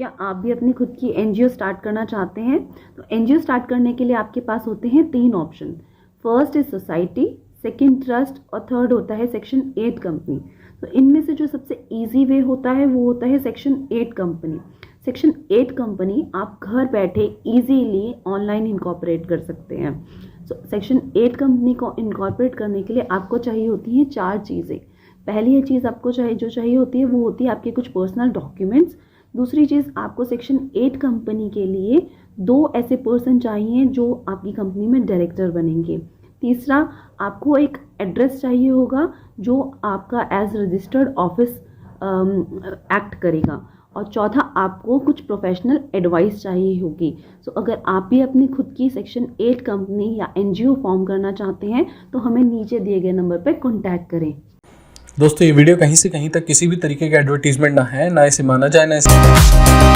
क्या आप भी अपनी खुद की एनजीओ स्टार्ट करना चाहते हैं? तो एनजीओ स्टार्ट करने के लिए आपके पास होते हैं 3 option. First is society, second trust और थर्ड होता है सेक्शन 8 कंपनी। तो इनमें से जो सबसे इजी वे होता है वो होता है सेक्शन 8 कंपनी। सेक्शन 8 कंपनी आप घर बैठे इजीली ऑनलाइन इनकॉर्पोरेट कर सकते हैं। सेक्शन 8 कंपनी को इनकॉर्पोरेट करने के लिए आपको चाहिए होती हैं 4 चीज़ें। पहली चीज़ आपको चाहिए होती है वो होती है आपके कुछ पर्सनल डॉक्यूमेंट्स। दूसरी चीज़ आपको सेक्शन 8 कंपनी के लिए 2 ऐसे पर्सन चाहिए जो आपकी कंपनी में डायरेक्टर बनेंगे। तीसरा, आपको एक एड्रेस चाहिए होगा जो आपका एज रजिस्टर्ड ऑफिस एक्ट करेगा। और चौथा, आपको कुछ प्रोफेशनल एडवाइस चाहिए होगी। अगर आप भी अपनी खुद की सेक्शन 8 कंपनी या एनजीओ फॉर्म करना चाहते हैं तो हमें नीचे दिए गए नंबर पर कॉन्टैक्ट करें। दोस्तों, ये वीडियो कहीं से कहीं तक किसी भी तरीके का एडवर्टीजमेंट ना है, ना इसे माना जाए, ना इसे